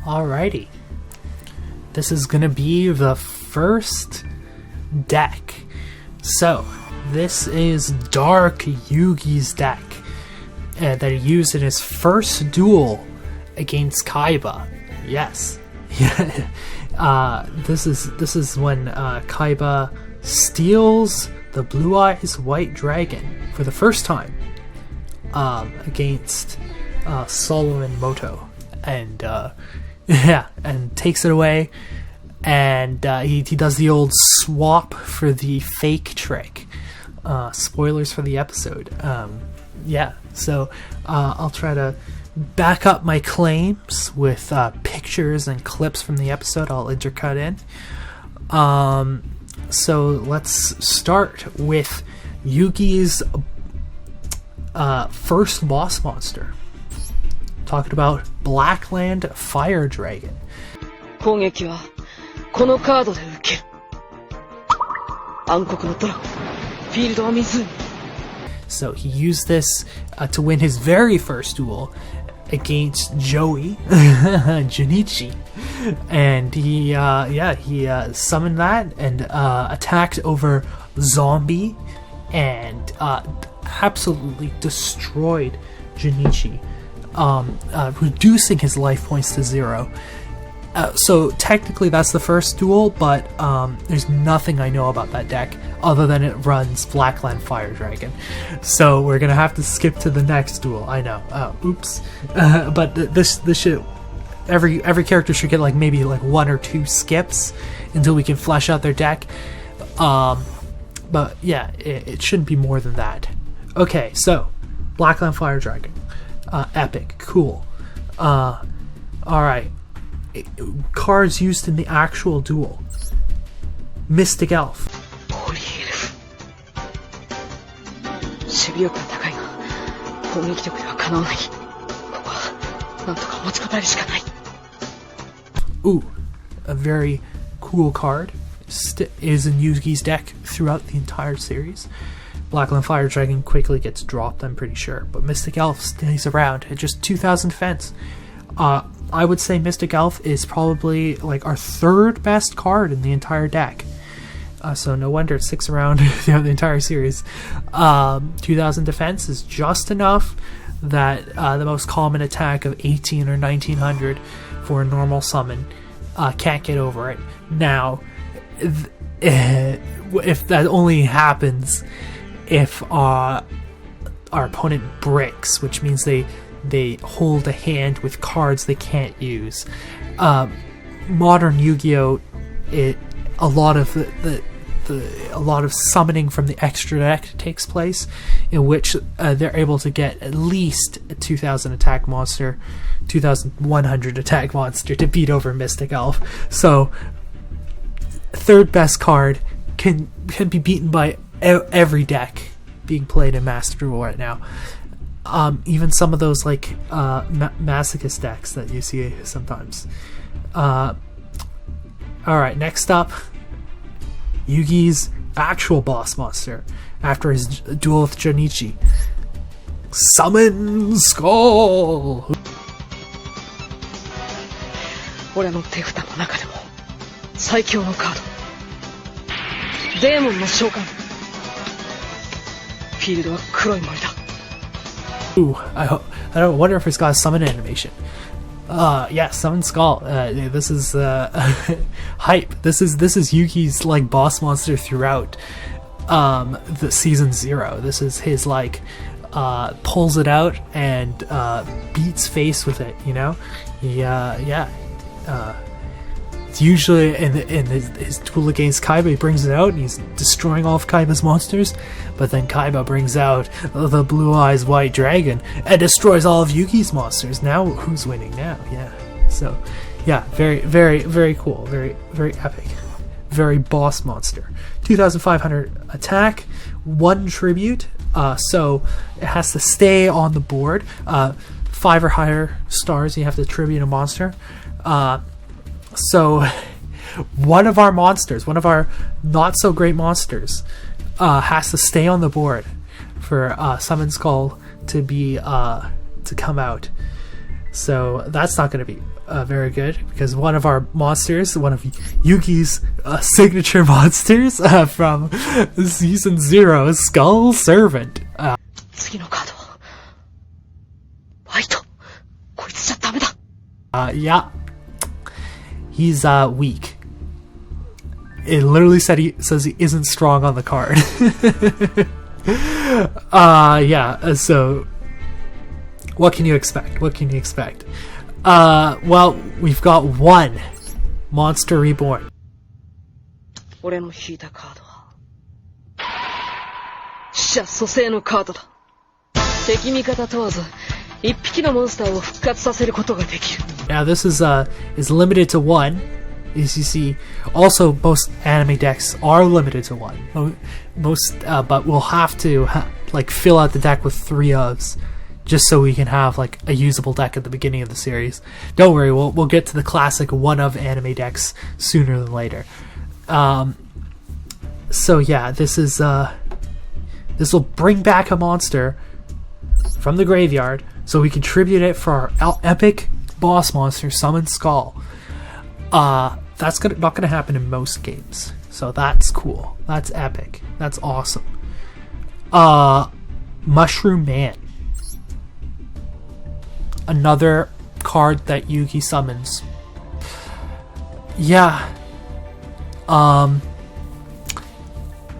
Alrighty. This is gonna be the first deck. So, this is Dark Yugi's deck that he used in his first duel against Kaiba. Yes. This is when Kaiba steals the Blue Eyes White Dragon for the first time against Solomon Moto, and and takes it away, and he does the old swap for the fake trick. Spoilers for the episode. So I'll try to back up my claims with pictures and clips from the episode I'll intercut in. So let's start with Yugi's first boss monster. Talking about Blackland Fire Dragon. So he used this to win his very first duel against Joey Junichi, and he summoned that and attacked over Zombie and absolutely destroyed Junichi, reducing his life points to 0. So technically that's the first duel, but there's nothing I know about that deck other than it runs Blackland Fire Dragon. So we're gonna have to skip to the next duel. I know. Oops. But this should, every character should get maybe 1 or 2 skips until we can flesh out their deck. But yeah, it shouldn't be more than that. Okay, so Blackland Fire Dragon, epic, cool. All right. Cards used in the actual duel. Mystic Elf. Ooh, a very cool card. Is in Yugi's deck throughout the entire series. Blackland Fire Dragon quickly gets dropped, I'm pretty sure, but Mystic Elf stays around at just 2,000 defense. I would say Mystic Elf is probably our third best card in the entire deck. So no wonder it sticks around throughout the entire series. 2,000 defense is just enough that the most common attack of 18 or 1900 for a normal summon can't get over it. Now, if that only happens if our opponent bricks, which means they hold a hand with cards they can't use. Modern Yu-Gi-Oh! A lot of summoning from the extra deck takes place, in which they're able to get at least a 2,000 attack monster, 2,100 attack monster to beat over Mystic Elf. So, third best card can be beaten by every deck being played in Master Duel right now. Even some of those masochist decks that you see sometimes. Alright, next up, Yugi's actual boss monster after his duel with Junichi. Summon Skull! Ooh, I wonder if it's got a summon animation. Yeah, Summon Skull. This is hype. This is Yugi's boss monster throughout the season 0. This is his pulls it out and beats face with it. It's usually in his duel against Kaiba, he brings it out and he's destroying all of Kaiba's monsters, but then Kaiba brings out the Blue Eyes White Dragon and destroys all of Yugi's monsters. Now who's winning now? Yeah. So yeah, very, very, very cool. Very, very epic. Very boss monster. 2,500 attack, 1 tribute, so it has to stay on the board. 5 or higher stars, you have to tribute a monster. So one of our not so great monsters has to stay on the board for Summon Skull to be to come out. So that's not going to be very good, because one of our monsters, one of Yugi's signature monsters from Season 0, Skull Servant. Yeah. He's weak. It literally says he isn't strong on the card. Yeah, so what can you expect? Well, we've got one Monster Reborn. Now this is limited to one, as you see. Also, most anime decks are limited to one. But we'll have to like fill out the deck with 3 ofs, just so we can have like a usable deck at the beginning of the series. Don't worry, we'll get to the classic 1 of anime decks sooner than later. So yeah, this will bring back a monster from the graveyard, so we can tribute it for our epic boss monster, Summon Skull. That's not gonna happen in most games, so that's cool. That's epic. That's awesome. Mushroom Man. Another card that Yugi summons. Yeah.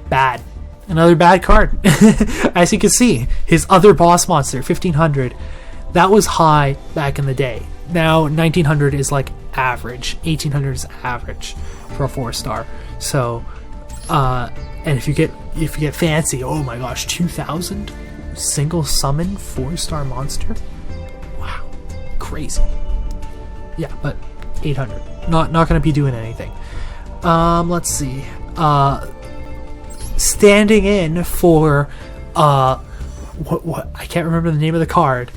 Bad. Another bad card. As you can see, his other boss monster, 1500, that was high back in the day. Now 1900 is like average. 1800 is average for a 4-star. So, and if you get fancy, oh my gosh, 2000 single summon 4-star monster. Wow, crazy. Yeah, but 800, not going to be doing anything. Let's see. Standing in for what I can't remember the name of the card.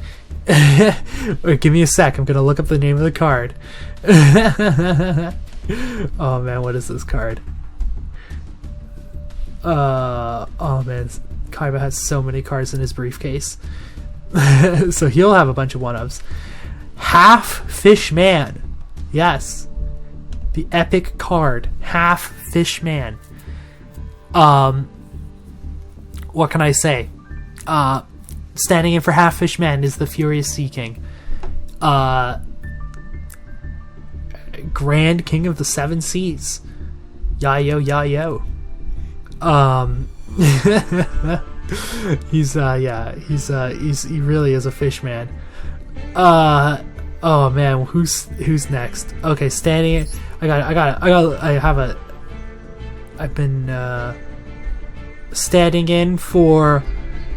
Wait, give me a sec. I'm gonna look up the name of the card. Oh man, what is this card? Oh man, Kaiba has so many cards in his briefcase. So he'll have a bunch of 1-ofs. Half Fish Man. Yes, the epic card, Half Fish Man. What can I say? Standing in for Half Fish Man is the Furious Sea King. Grand King of the 7 Seas. Yayo, yayo. He really is a fish man. Oh man, who's next? Okay, standing. I've been standing in for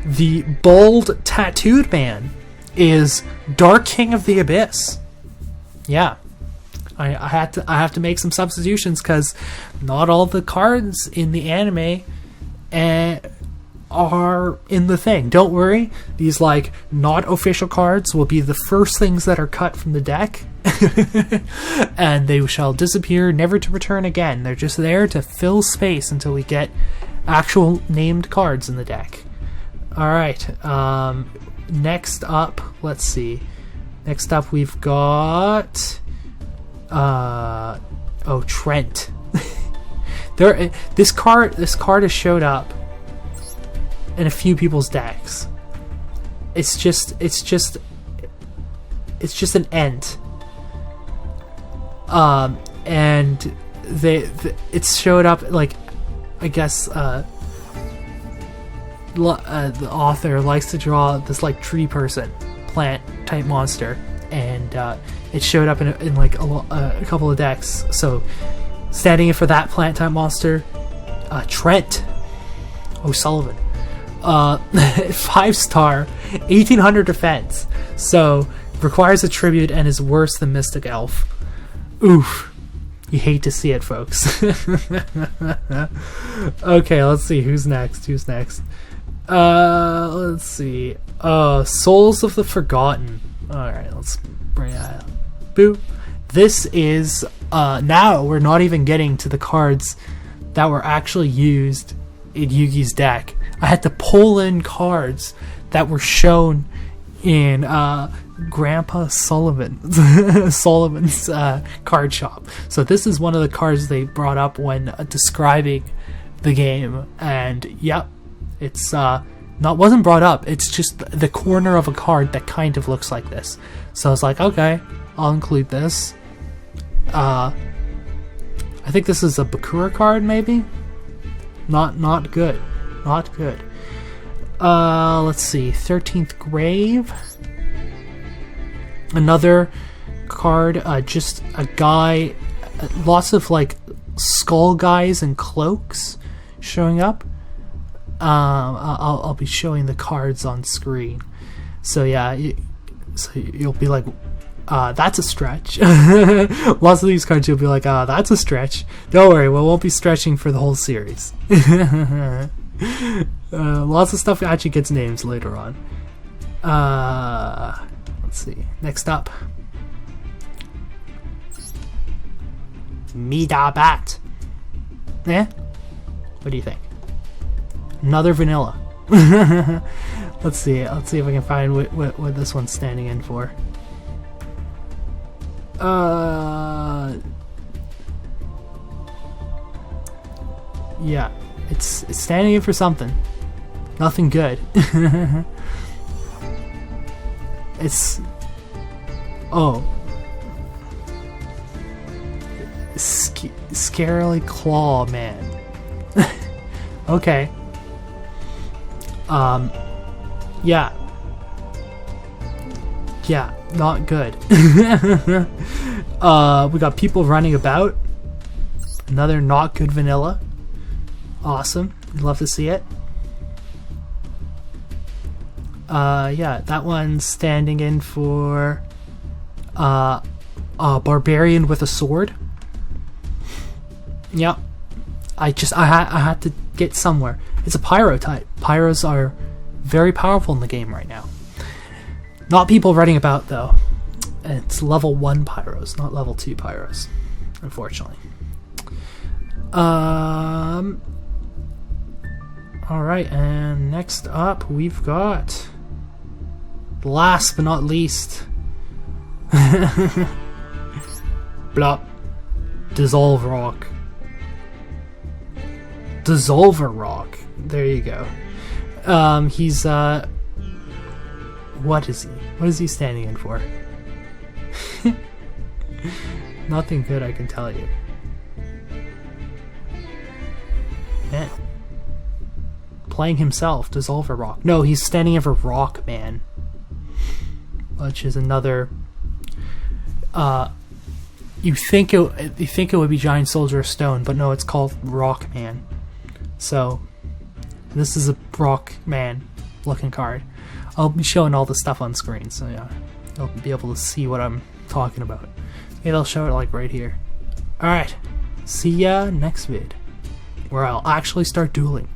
the bold tattooed man is Dark King of the Abyss. Yeah, I have to make some substitutions because not all the cards in the anime are in the thing. Don't worry, these like not official cards will be the first things that are cut from the deck. And they shall disappear, never to return again. They're just there to fill space until we get actual named cards in the deck. Alright, next up, let's see. Next up we've got Trent. This card has showed up in a few people's decks. It's just an ent. And it's showed up like, I guess the author likes to draw this like tree person, plant type monster, and it showed up in like a couple of decks. So standing in for that plant type monster, Trent O'Sullivan, 5-star, 1800 defense. So requires a tribute and is worse than Mystic Elf. Oof. You hate to see it, folks. Okay, let's see. Who's next? Let's see. Souls of the Forgotten. Alright, let's bring that up. Boo. This is, now we're not even getting to the cards that were actually used in Yugi's deck. I had to pull in cards that were shown in Grandpa Sullivan's card shop. So this is one of the cards they brought up when describing the game, and yep, it's wasn't brought up. It's just the corner of a card that kind of looks like this. So I was like, okay, I'll include this. I think this is a Bakura card, maybe. Not good. Not good. Let's see. 13th Grave. Another card. Just a guy. Lots of like skull guys in cloaks showing up. I'll be showing the cards on screen. So yeah, you'll be like, that's a stretch. Lots of these cards you'll be like, that's a stretch. Don't worry, we won't be stretching for the whole series. Lots of stuff actually gets names later on. Let's see. Next up, Meda Bat. Yeah? What do you think? Another vanilla. Let's see if I can find what this one's standing in for. Yeah, it's standing in for something. Nothing good. It's Scarily Claw Man. Okay. Yeah. Yeah, not good. We got people running about. Another not good vanilla. Awesome. We'd love to see it. Yeah, that one's standing in for a barbarian with a sword. Yep. I had to get somewhere. It's a pyro type. Pyros are very powerful in the game right now. Not people running about though. It's level 1 pyros, not level 2 pyros, unfortunately. Alright, and next up we've got, last but not least, Blop. Dissolverock. Dissolverock. There you go. He's what is he? What is he standing in for? Nothing good, I can tell you. Man. Playing himself, Dissolverock. No, he's standing in for Rock Man, which is another. You think it would be Giant Soldier of Stone, but no, it's called Rock Man. So this is a Rock Man looking card. I'll be showing all the stuff on screen, so yeah, you'll be able to see what I'm talking about. Maybe I'll show it like right here. Alright, see ya next vid, where I'll actually start dueling.